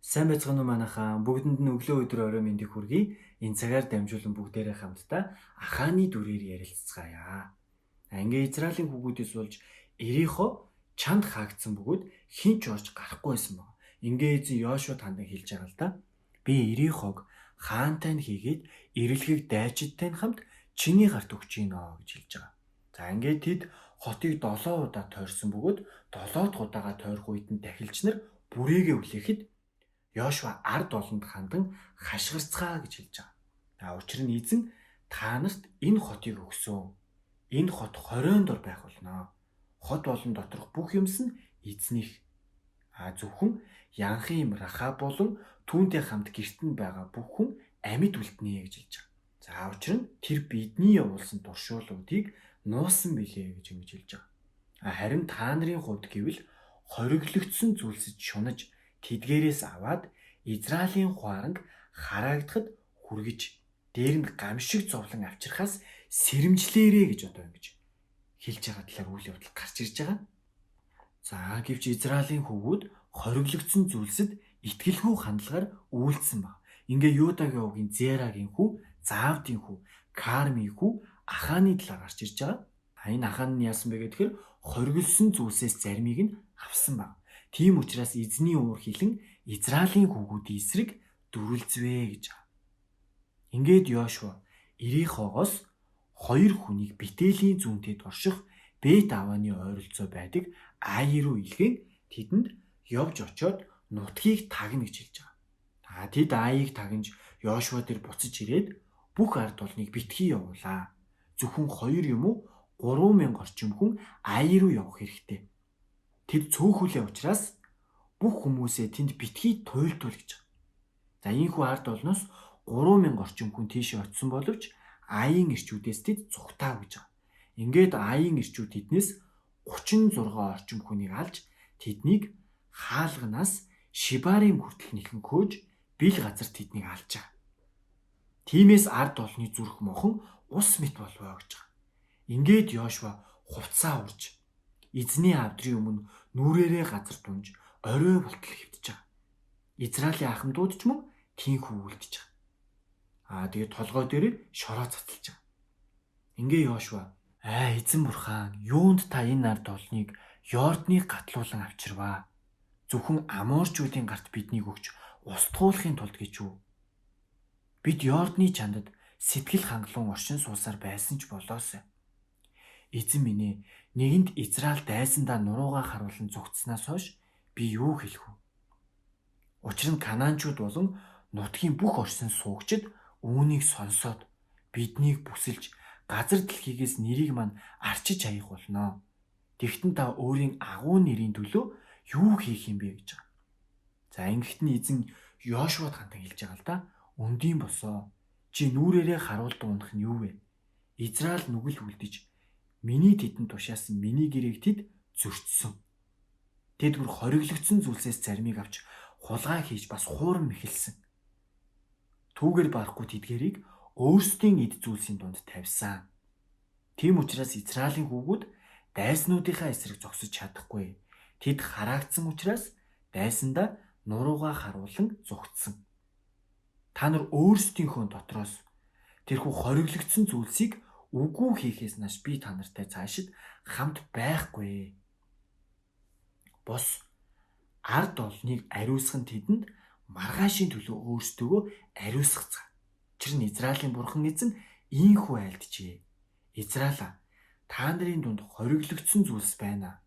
Сайн байцгаана уу манайхаа. Бүгдэнд нь өглөө өдөр орой мэндийг хүргэе. Энэ цагаар дамжуулан бүгдээрээ хамтдаа Ахааны дүрээр ярилцгаая. Ингээ Израилийн хүүгүүдээс болж Ирихо чанд хаагдсан бөгөөд хинч орж гарахгүй байсан баг. Ингээ эзэн Йошуа тандан хэлж байгаа л да. Би Ирихог хаантай нь хийгээд ирэлхийг дайчидтай нь хамт чиний гарт өгч гинэ гэж хэлж байгаа. За ингээ тэд хотыг 7 удаа тойрсон бөгөөд 7 дахь удаага тойрох үед нь дахилч нар бүрээгээ үлээхэд Йошуа ард олонд хандан хашгирцгаа гэж хэлж байгаа. Учир нь эзэн та нарт энэ хотыг өгсөн. Энэ хот хоройн дор байх болно. Хот болон доторх бүх юмс нь эзнийх. Зөвхөн янхын юм Рахаб болон түүнтэй хамт гэрт нь байгаа бүх хүн амьд үлднэ гэж хэлж байгаа. За учир нь тэр бидний явуулсан туршуулуудыг нуусан билээ гэж ингэж хэлж байгаа. Харин та нарын хувьд гэвэл хориглогдсон зүйлсэд шунаж тэдгээрээс аваад Израилийн хуаранг хараагдахад хүргэж дээрэнд гамшиг зовлон авчрахаас сэрэмжлээрээ гэж одоо ингэж хэлж байгаа талаар үйл явдал гарч ирж байгаа. За гэвч Израилийн хүүгүүд хориглогдсон зүйлсэд итгэлгүй хандлагаар үйлдсэн баг. Ингээ Юдагийн овгийн Зерагийн хүү, Завдийн хүү, Кармийн хүү Ахааны талаар гарч ирж байгаа. Энэ Ахаан нь яасан бэ гэхээр хориглосон зүйлсээс заримыг нь авсан баг. Тийм учраас эзний уур хилэн Израилийн хүүгүүдийн эсрэг дүрлцвэ гэж байгаа. Ингээд Йошуа Ирихогоос 2 хүнийг битэлийн зүүнтэд орших Бет Аваны ойролцоо байдаг Аи руу илгээн тэдэнд явж очиод нутгийг тагна гэж хэлж байгаа. Тэд Аиг тагнж Йошуа дээр буцаж ирээд бүх ард олныг битгий явуулаа. Зөвхөн 2 юм уу 3000 орчим хүн Аи руу явах хэрэгтэй. Тэд цөөхүүлээ учраас бүх хүмүүсээ тэнд битгий туйлдуул гэж байгаа. За ийхүү ард олноос 3000 орчим хүн тийшээ очисон боловч Аийн ирчүүдээс тэд цухтаа гэж байгаа. Ингээд Аийн ирчүүд тэднээс 36 орчим хүнийг алж тэднийг хаалганаас Шибарим хүртэл нэхэнхөөж бил газар тэднийг алж байгаа. Тиймээс ард олны зүрх мохон ус мэт болвоо гэж байгаа. Ингээд Йошуа хувцаа урж эзний авдрын өмнө нүрээрээ газар дунж орой болтол хөвтөж байгаа. Израилийн ахмадууд ч мөн тийхүү үлдэж байгаа. Тэгээд толгой дээр шороо цацалж байгаа. Ингээ Йошуа эзэн бурхан юунд та энэ ард олныг Йордныг гатлуулан авчирваа. Зөвхөн Аморчуудын гарт биднийг өгч устгуулахын тулд гэж үү? Бид Йордны чандад сэтгэл хангалуун оршин суусаар байсан ч болоосай. Эзэн минь ээ, нэгэнд Израиль дайсандаа нуруугаа харуулan зүгтснаас хойш би юу хэлэх вэ? Учир нь Канаанчууд болон нутгийн бүх оршин суугчид үүнийг сонсоод биднийг бүсэлж газар дэлхийгээс нэрийг мань арчиж хаях болно. Тэгтэн та өөрийн агуу нэрийн төлөө юу хийх юм бэ гэж байгаа. За ингэхт нь эзэн Йошуад хандан хэлж байгаа л да. Өндийн босоо чи нүрээрээ харуулд унах нь юу вэ? Израиль нүгэл үлдэж миний тэдэнд тушаасан миний гэрээг тэд зөрчсөн. Тэд бүр хориглогдсон зүйлсээс заримыг авч хулгай хийж бас хуурам эхэлсэн. Түүгээр барахгүй тэдгэрийг өөрсдийн эд зүйлсийн дунд тавьсан. Тийм учраас Израилийн хүүгүүд дайснуудынхаа эсрэг зогсож чадахгүй. Тэд хараагдсан учраас дайсандаа нуруугаа харуулan зүгтсэн. Та нар өөрсдийнхөө дотроос тэрхүү хориглогдсон зүйлсийг үгүй хийхээс нааш би та нартай цаашид хамт байхгүй. Бос ард олныг ариусгах нь тэдэнд маргаашийн төлөө өөрсдөө ариусгацгаа. Учир нь Израилийн бурхан эзэн ийхүү айлтжээ. Израиля та нарын дунд хориглогдсон зүйлс байна.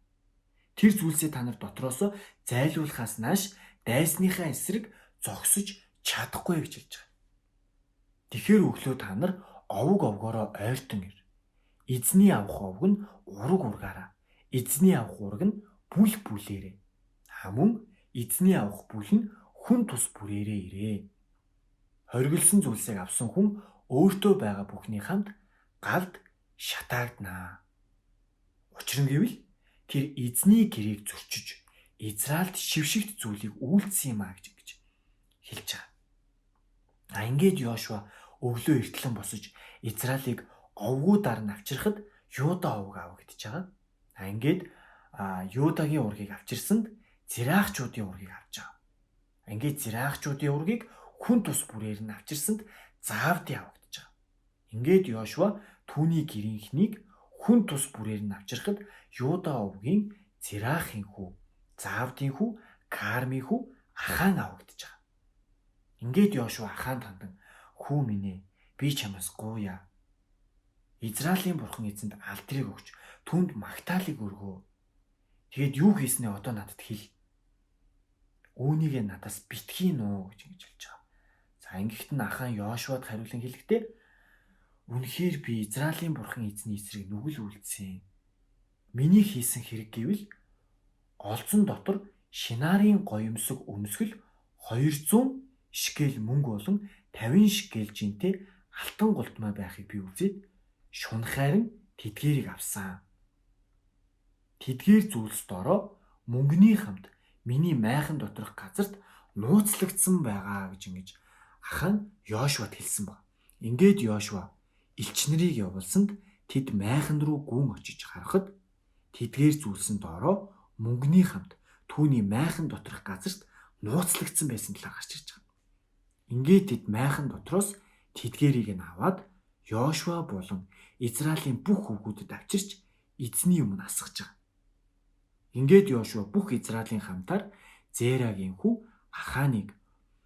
Тэр зүйлсээ та нар дотроосоо зайлуулахаас нааш дайсныхаа эсрэг зогсож чадахгүй гэж хэлж байгаа. Тэгэхээр өглөө та нар овг овгоороо ойртон ир. Эзний авах овг нь ураг ургаараа. Эзний авах ураг нь бүл бүлээрээ. Мөн эзний авах бүл нь хүн тус бүрээрээ ирээ. Хориглосон зүйлсийг авсан хүн өөртөө байгаа бүхний хамт галд шатаагднаа. Учир нь гэвэл тэр эзний гэрээг зөрчиж Израильд шившигт зүйлийг үйлдсэн юм а гэж хэлж байгаа. Ингээд Йошуа өглөө эртлэн босож Израилийг овгуудаар нь авчирхад Юда овг авагдж байгаа. Ингээд Юдагийн ургийг авчирсанд Зирахчуудын ургийг авч байгаа. Ингээд зираахчуудын ургийг хүн тус бүрээр нь авчирсанд заавдын авагдаж байгаа. Ингээд Йошуа түүний гэрийнхнийг хүн тус бүрээр нь авчирхад Юда овгийн Зираахын хүү, Заавдын хүү, Кармийн хүү Ахан авагдаж байгаа. Ингээд Йошуа Аханд хандан "Хүү минь ээ, би чамаас гуйя. Израилийн бурхан эзэнд алдрыг өгч түнд магтаалыг өргөө. Тэгээд юу хийснээ одоо надад хэл. Үүнийг надаас битгий нуу" гэж ингэж хэлж байгаа. За ингэхт нь Ахан Йошуад хариулан хэлэхдээ "Үнэхээр би Израилийн бурхан эзний эсрэг нүгэл үлдсэн. Миний хийсэн хэрэг гэвэл олзон дотор Шинарын гоёмсог өмсгөл 200 шкел мөнгө болон 50 шкел жинтэй алтан гултмай байхыг би үзээд шунхаар нь тэдгээрийг авсан. Тэдгээр зүйлс доороо мөнгөний хамт миний майхан доторх газарт нууцлагдсан байгаа" гэж ингэж Ахан Йошуад хэлсэн баг. Ингээд Йошуа элч нарыг явуулсанд тэд майхан руу гүн очиж харахад тэдгээр зүйлсэн доороо мөнгөний хамт түүний майхан доторх газарт нууцлагдсан байсан талаар гарч ирж байгаа. Ингээд тэд майхан дотроос тэдгээрийг нь аваад Йошуа болон Израилийн бүх хүүгүүдэд авчирч эзний өмнө асгаж байгаа. Ингээд Йошуа бүх Израилийн хамтаар Зерагийн хүү Аханыг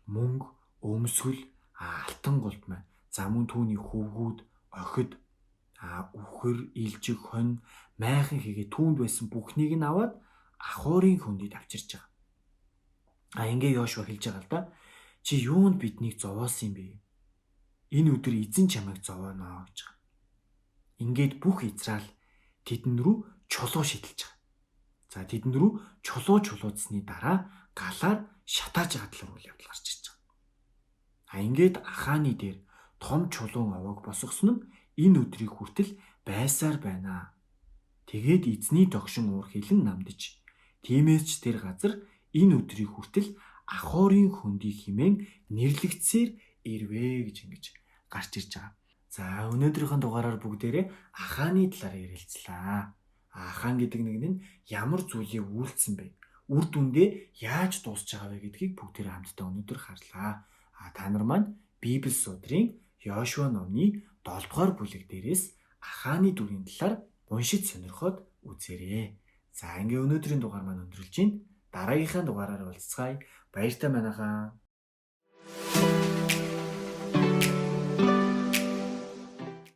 мөнгө, өмсгөл, алтан гултмай, за мөн түүний хөвгүүд, охид, үхэр, илжиг, хонь, майхан хийгээ түүнд байсан бүхнийг нь аваад Ахорын хөндөд авчирч байгаа. Ингээд Йошуа хэлж байгаа л да. "Чи юунд биднийг зовоосон юм бэ? Энэ өдөр эзэн чамайг зовооно" гэж байгаа. Ингээд бүх Израиль тэдэн рүү чулуу шидэлж байгаа. За тэдэн рүү чулуудсны дараа галаар шатааж байгаа талаар үйл явдал гарч ирж байгаа. Ингээд Аханы дээр том чулуун овоог босгосон нь энэ өдрийг хүртэл байсаар байна. Тэгээд эзний тогшин уур хилэн намдаж, тиймээс ч тэр газар энэ өдрийг хүртэл Ахорын хөндий хэмээн нэрлэгдсээр ирвэ гэж ингэж гарч ирж байгаа. За өнөөдрийнхөө дугаараар бүгдээрээ Аханы талаар ярилцлаа. Ахан гэдэг нэг нь ямар зүйлийг үйлдсэн бэ? Үр дүндээ яаж дуусч байгаа вэ гэдгийг бүгдээрээ хамтдаа өнөөдөр харлаа. Та нар маань Библи судрын Йошуа номны 7 дугаар бүлэг дээрээс Аханы дүрийн талаар уншиж сонирхоод үзээрэй. За ингээ өнөөдрийн дугаар маань өндөрлж байна. Дараагийнхаа дугаараар уулзцгаая. Баяртай манайхаа.